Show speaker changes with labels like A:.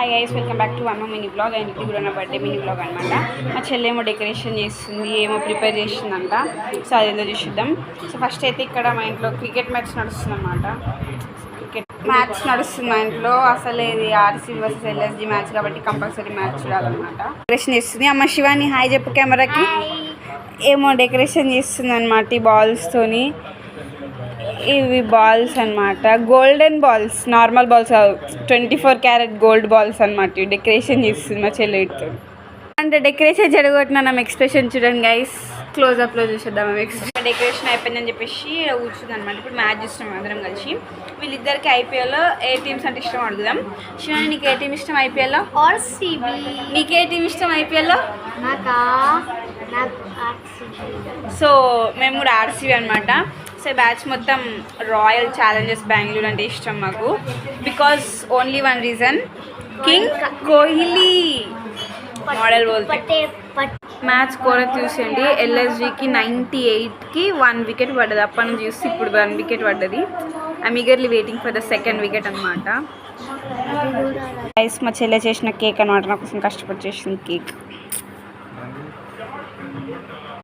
A: Hi guys, welcome back to అమ్మ mini blog. And ఇది కూడా నా బర్త్డే మినీ బ్లాగ్ అనమాట. మా చెల్లేమో డెకరేషన్ చేస్తుంది, ఏమో ప్రిపేర్ చేస్తుందంట. సో అదేదో చూసిద్దాం. సో ఫస్ట్ అయితే ఇక్కడ మా ఇంట్లో క్రికెట్ మ్యాచ్ నడుస్తుంది అనమాట. క్రికెట్ మ్యాచ్ నడుస్తుంది మా ఇంట్లో. అసలు ఇది ఆర్సీ వర్సెస్ ఎల్ఎస్జీ మ్యాచ్ కాబట్టి కంపల్సరీ మ్యాచ్ చూడాలన్నమాట. డెకరేషన్ చేస్తుంది అమ్మ. శివాని హాయ్ చెప్పు కెమెరాకి. ఏమో డెకరేషన్ చేస్తుంది అనమాట ఈ బాల్స్తోని. ఇవి బాల్స్ అనమాట, గోల్డెన్ బాల్స్, నార్మల్ బాల్స్ కాదు, 24 క్యారెట్ గోల్డ్ బాల్స్ అనమాట. డెకరేషన్ చేస్తుంది మా చెల్లెతో. అంటే డెకరేషన్ జరగొట్టిన ఎక్స్ప్రెషన్ చూడండి గైస్, క్లోజ్అప్లో చూసేద్దాం. డెకరేషన్ అయిపోయిందని చెప్పేసి కూర్చుంది అనమాట. ఇప్పుడు మ్యాచ్ చూస్తున్నాం అందరం కలిసి. వీళ్ళిద్దరికి ఐపీఎల్లో ఏ టీమ్స్ అంటే ఇష్టం అడుగుదాం. శివాని నీకు ఏ టీం ఇష్టం ఐపీఎల్లో?
B: ఆర్సీబీ.
A: నీకు ఏ టీం ఇష్టం ఐపీఎల్లో?
B: నాకు
A: సో మేము కూడా ఆర్సీబీ అనమాట. సో బ్యాచ్ మొత్తం రాయల్ ఛాలెంజర్స్ బెంగళూరు అంటే ఇష్టం మాకు. Because only one reason, king Kohli model బోల్తే. మ్యాచ్ స్కోర్ చూసేయండి. ఎల్ఎస్జీకి 98కి 1 వికెట్ పడ్డది. అప్పటి నుంచి చూసి ఇప్పుడు 1 వికెట్ పడ్డది. I'm eagerly waiting for the second wicket అనమాట. మా చెల్లె చేసిన కేక్ అనమాట, నా కోసం కష్టపడి చేసిన కేక్.